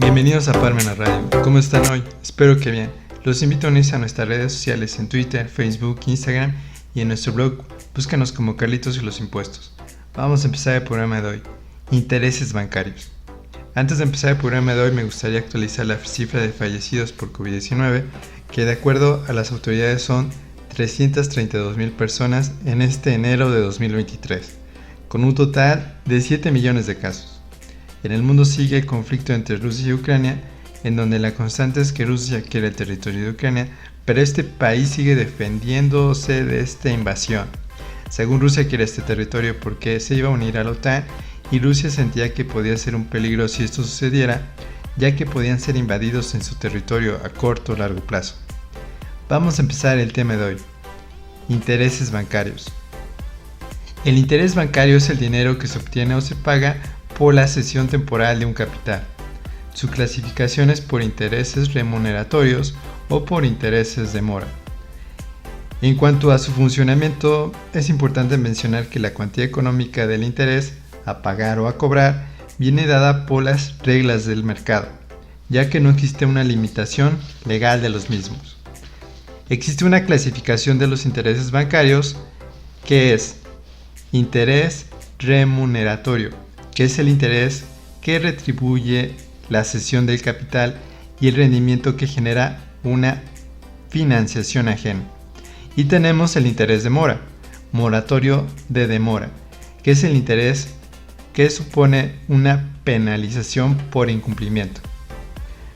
Bienvenidos a Parmenas Radio. ¿Cómo están hoy? Espero que bien. Los invito a unirse a nuestras redes sociales en Twitter, Facebook, Instagram y en nuestro blog. Búscanos como Carlitos y los Impuestos. Vamos a empezar el programa de hoy. Intereses bancarios. Antes de empezar el programa de hoy me gustaría actualizar la cifra de fallecidos por COVID-19, que de acuerdo a las autoridades son 332,000 personas en este enero de 2023, con un total de 7 millones de casos. En el mundo sigue el conflicto entre Rusia y Ucrania, en donde la constante es que Rusia quiere el territorio de Ucrania, pero este país sigue defendiéndose de esta invasión. Según Rusia quiere este territorio porque se iba a unir a la OTAN y Rusia sentía que podía ser un peligro si esto sucediera, ya que podían ser invadidos en su territorio a corto o largo plazo. Vamos a empezar el tema de hoy. Intereses bancarios. El interés bancario es el dinero que se obtiene o se paga por la cesión temporal de un capital. Su clasificación es por intereses remuneratorios o por intereses de mora. En cuanto a su funcionamiento, es importante mencionar que la cuantía económica del interés a pagar o a cobrar viene dada por las reglas del mercado, ya que no existe una limitación legal de los mismos. Existe una clasificación de los intereses bancarios que es interés remuneratorio, que es el interés que retribuye la cesión del capital y el rendimiento que genera una financiación ajena. Y tenemos el interés de mora, moratorio de demora, que es el interés que supone una penalización por incumplimiento.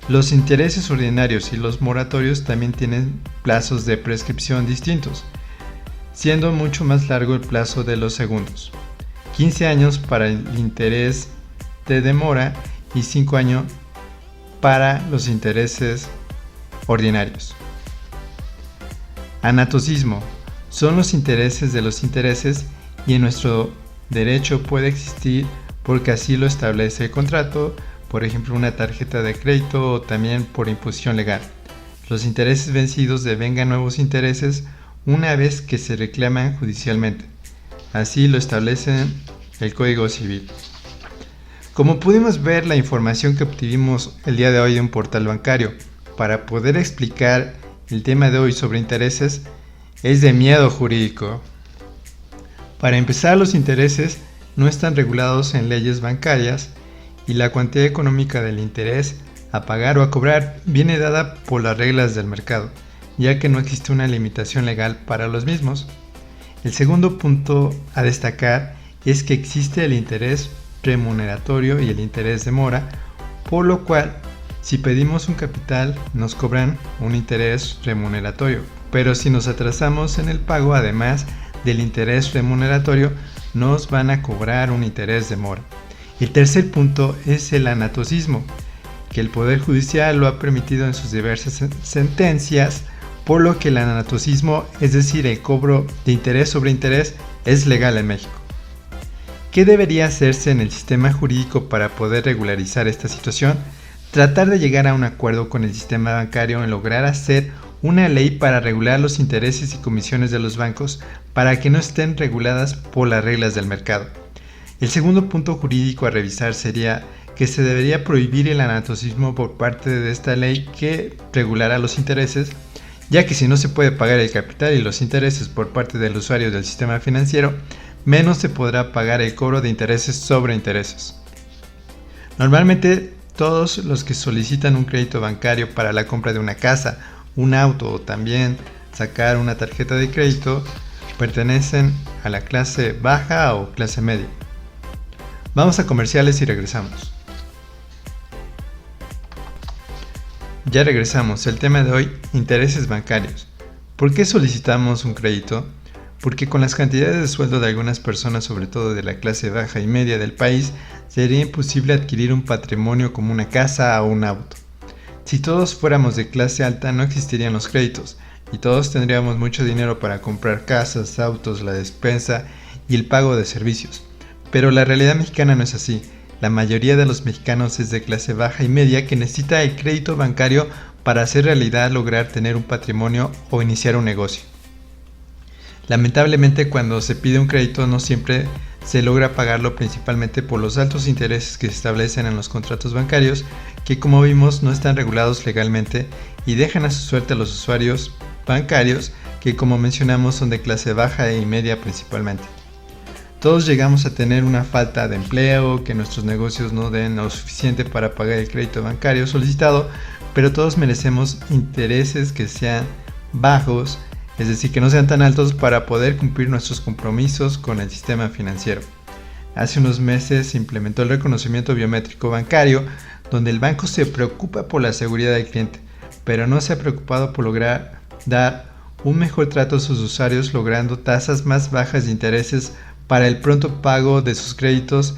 Los intereses ordinarios y los moratorios también tienen plazos de prescripción distintos, siendo mucho más largo el plazo de los segundos. 15 años para el interés de demora y 5 años para los intereses ordinarios. Anatocismo son los intereses de los intereses y en nuestro derecho puede existir porque así lo establece el contrato, por ejemplo una tarjeta de crédito o también por imposición legal. Los intereses vencidos devengan nuevos intereses una vez que se reclaman judicialmente. Así lo establece el Código Civil. Como pudimos ver, la información que obtuvimos el día de hoy de un portal bancario para poder explicar el tema de hoy sobre intereses es de miedo jurídico. Para empezar, los intereses no están regulados en leyes bancarias y la cuantía económica del interés a pagar o a cobrar viene dada por las reglas del mercado, ya que no existe una limitación legal para los mismos. El segundo punto a destacar es que existe el interés remuneratorio y el interés de mora, por lo cual si pedimos un capital nos cobran un interés remuneratorio, pero si nos atrasamos en el pago, además del interés remuneratorio, nos van a cobrar un interés de mora. El tercer punto es el anatocismo, que el Poder Judicial lo ha permitido en sus diversas sentencias, por lo que el anatocismo, es decir, el cobro de interés sobre interés, es legal en México. ¿Qué debería hacerse en el sistema jurídico para poder regularizar esta situación? Tratar de llegar a un acuerdo con el sistema bancario en lograr hacer una ley para regular los intereses y comisiones de los bancos para que no estén reguladas por las reglas del mercado. El segundo punto jurídico a revisar sería que se debería prohibir el anatocismo por parte de esta ley que regulará los intereses, ya que si no se puede pagar el capital y los intereses por parte del usuario del sistema financiero, menos se podrá pagar el cobro de intereses sobre intereses. Normalmente, todos los que solicitan un crédito bancario para la compra de una casa, un auto o también sacar una tarjeta de crédito pertenecen a la clase baja o clase media. Vamos a comerciales y regresamos. Ya regresamos. El tema de hoy, intereses bancarios. ¿Por qué solicitamos un crédito? Porque con las cantidades de sueldo de algunas personas, sobre todo de la clase baja y media del país, sería imposible adquirir un patrimonio como una casa o un auto. Si todos fuéramos de clase alta no existirían los créditos y todos tendríamos mucho dinero para comprar casas, autos, la despensa y el pago de servicios. Pero la realidad mexicana no es así. La mayoría de los mexicanos es de clase baja y media que necesita el crédito bancario para hacer realidad lograr tener un patrimonio o iniciar un negocio. Lamentablemente, cuando se pide un crédito no siempre se logra pagarlo principalmente por los altos intereses que se establecen en los contratos bancarios, que como vimos no están regulados legalmente y dejan a su suerte a los usuarios bancarios, que como mencionamos son de clase baja y media principalmente. Todos llegamos a tener una falta de empleo, que nuestros negocios no den lo suficiente para pagar el crédito bancario solicitado, pero todos merecemos intereses que sean bajos, es decir, que no sean tan altos para poder cumplir nuestros compromisos con el sistema financiero. Hace unos meses se implementó el reconocimiento biométrico bancario, donde el banco se preocupa por la seguridad del cliente, pero no se ha preocupado por lograr dar un mejor trato a sus usuarios, logrando tasas más bajas de intereses para el pronto pago de sus créditos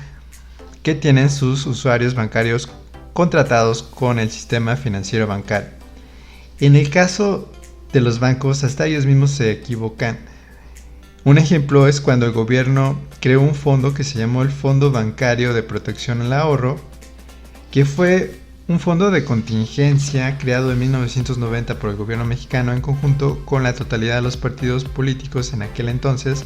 que tienen sus usuarios bancarios contratados con el sistema financiero bancario. En el caso de los bancos, hasta ellos mismos se equivocan. Un ejemplo es cuando el gobierno creó un fondo que se llamó el Fondo Bancario de Protección al Ahorro, que fue un fondo de contingencia creado en 1990 por el gobierno mexicano en conjunto con la totalidad de los partidos políticos en aquel entonces,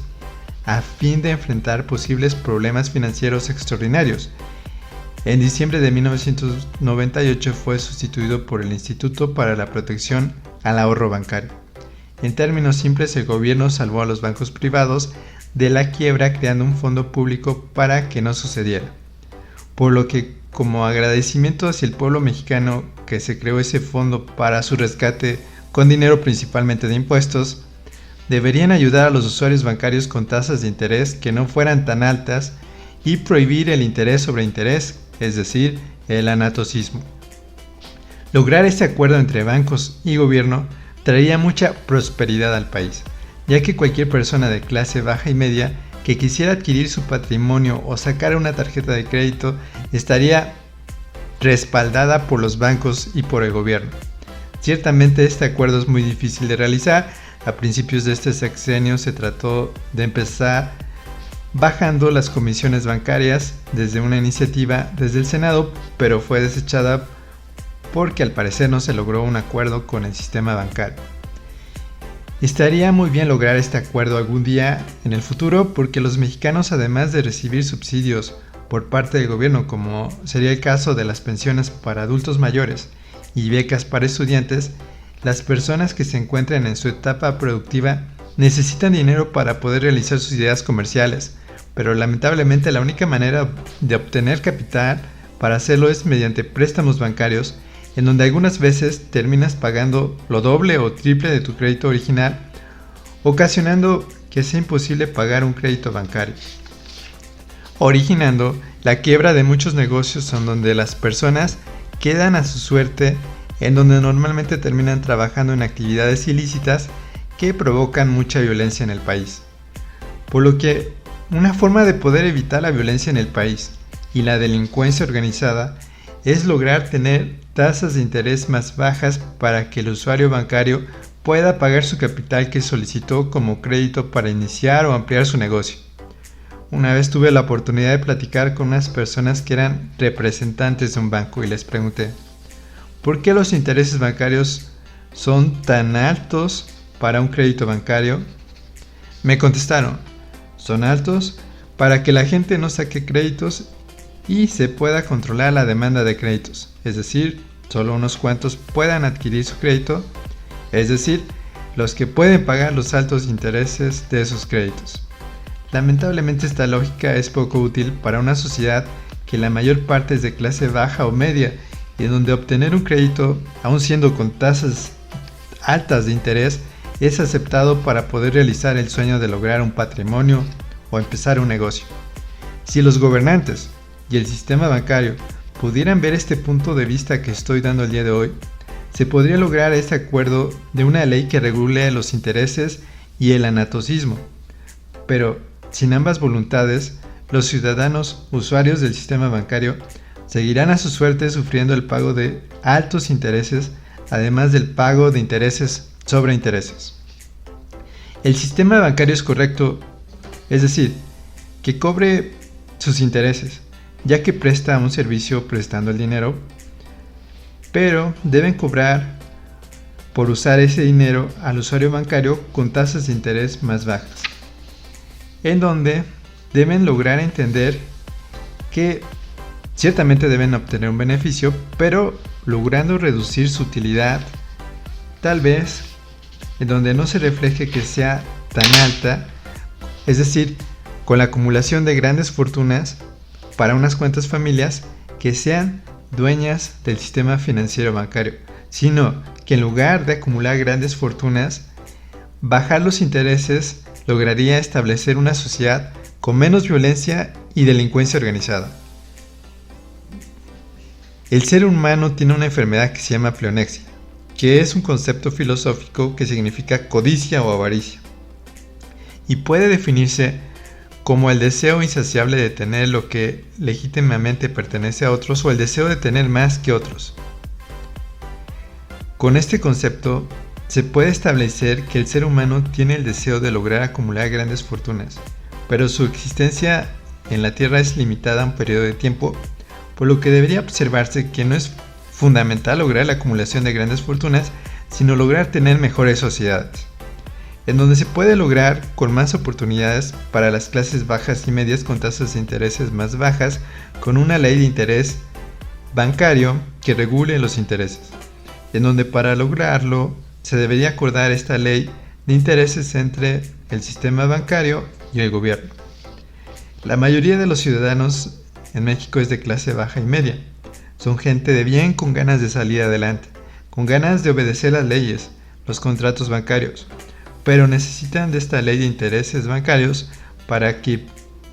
a fin de enfrentar posibles problemas financieros extraordinarios. En diciembre de 1998 fue sustituido por el Instituto para la Protección al Ahorro Bancario. En términos simples, el gobierno salvó a los bancos privados de la quiebra creando un fondo público para que no sucediera. Por lo que, como agradecimiento hacia el pueblo mexicano que se creó ese fondo para su rescate con dinero principalmente de impuestos, deberían ayudar a los usuarios bancarios con tasas de interés que no fueran tan altas y prohibir el interés sobre interés, es decir, el anatocismo. Lograr este acuerdo entre bancos y gobierno traería mucha prosperidad al país, ya que cualquier persona de clase baja y media que quisiera adquirir su patrimonio o sacar una tarjeta de crédito estaría respaldada por los bancos y por el gobierno. Ciertamente este acuerdo es muy difícil de realizar. A principios de este sexenio se trató de empezar bajando las comisiones bancarias desde una iniciativa desde el Senado, pero fue desechada porque al parecer no se logró un acuerdo con el sistema bancario. Estaría muy bien lograr este acuerdo algún día en el futuro, porque los mexicanos, además de recibir subsidios por parte del gobierno, como sería el caso de las pensiones para adultos mayores y becas para estudiantes, las personas que se encuentran en su etapa productiva necesitan dinero para poder realizar sus ideas comerciales, pero lamentablemente la única manera de obtener capital para hacerlo es mediante préstamos bancarios, en donde algunas veces terminas pagando lo doble o triple de tu crédito original, ocasionando que sea imposible pagar un crédito bancario, originando la quiebra de muchos negocios en donde las personas quedan a su suerte, en donde normalmente terminan trabajando en actividades ilícitas que provocan mucha violencia en el país. Por lo que una forma de poder evitar la violencia en el país y la delincuencia organizada es lograr tener tasas de interés más bajas para que el usuario bancario pueda pagar su capital que solicitó como crédito para iniciar o ampliar su negocio. Una vez tuve la oportunidad de platicar con unas personas que eran representantes de un banco y les pregunté, ¿por qué los intereses bancarios son tan altos para un crédito bancario? Me contestaron, son altos para que la gente no saque créditos y se pueda controlar la demanda de créditos, es decir, solo unos cuantos puedan adquirir su crédito, es decir, los que pueden pagar los altos intereses de sus créditos. Lamentablemente esta lógica es poco útil para una sociedad que la mayor parte es de clase baja o media y donde obtener un crédito, aun siendo con tasas altas de interés, es aceptado para poder realizar el sueño de lograr un patrimonio o empezar un negocio. Si los gobernantes y el sistema bancario pudieran ver este punto de vista que estoy dando el día de hoy, se podría lograr este acuerdo de una ley que regule los intereses y el anatocismo. Pero sin ambas voluntades, los ciudadanos usuarios del sistema bancario seguirán a su suerte sufriendo el pago de altos intereses, además del pago de intereses sobre intereses. El sistema bancario es correcto, es decir, que cobre sus intereses, ya que presta un servicio prestando el dinero, pero deben cobrar por usar ese dinero al usuario bancario con tasas de interés más bajas, en donde deben lograr entender que ciertamente deben obtener un beneficio, pero logrando reducir su utilidad, tal vez en donde no se refleje que sea tan alta, es decir, con la acumulación de grandes fortunas para unas cuantas familias que sean dueñas del sistema financiero bancario, sino que en lugar de acumular grandes fortunas, bajar los intereses lograría establecer una sociedad con menos violencia y delincuencia organizada. El ser humano tiene una enfermedad que se llama pleonexia, que es un concepto filosófico que significa codicia o avaricia, y puede definirse como el deseo insaciable de tener lo que legítimamente pertenece a otros o el deseo de tener más que otros. Con este concepto se puede establecer que el ser humano tiene el deseo de lograr acumular grandes fortunas, pero su existencia en la Tierra es limitada a un periodo de tiempo, por lo que debería observarse que no es fundamental lograr la acumulación de grandes fortunas, sino lograr tener mejores sociedades, en donde se puede lograr con más oportunidades para las clases bajas y medias con tasas de intereses más bajas, con una ley de interés bancario que regule los intereses, en donde para lograrlo se debería acordar esta ley de intereses entre el sistema bancario y el gobierno. La mayoría de los ciudadanos en México es de clase baja y media. Son gente de bien con ganas de salir adelante, con ganas de obedecer las leyes, los contratos bancarios, pero necesitan de esta ley de intereses bancarios para que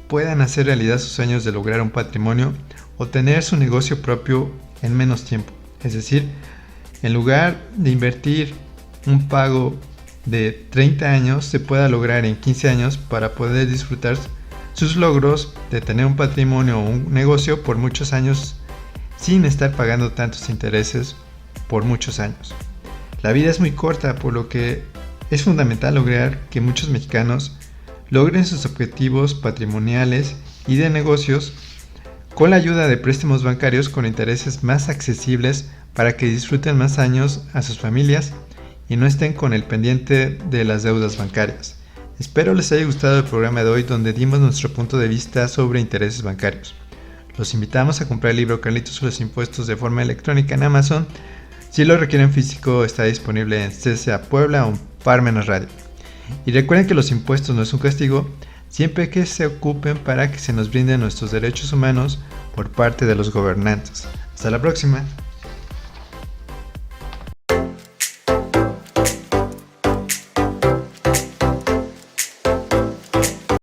puedan hacer realidad sus sueños de lograr un patrimonio o tener su negocio propio en menos tiempo. Es decir, en lugar de invertir un pago de 30 años, se pueda lograr en 15 años para poder disfrutar sus logros de tener un patrimonio o un negocio por muchos años sin estar pagando tantos intereses por muchos años. La vida es muy corta, por lo que es fundamental lograr que muchos mexicanos logren sus objetivos patrimoniales y de negocios con la ayuda de préstamos bancarios con intereses más accesibles para que disfruten más años a sus familias y no estén con el pendiente de las deudas bancarias. Espero les haya gustado el programa de hoy donde dimos nuestro punto de vista sobre intereses bancarios. Los invitamos a comprar el libro Carlitos sobre los impuestos de forma electrónica en Amazon. Si lo requieren físico, está disponible en CCA Puebla o Parmenas Radio. Y recuerden que los impuestos no es un castigo, siempre que se ocupen para que se nos brinden nuestros derechos humanos por parte de los gobernantes. Hasta la próxima.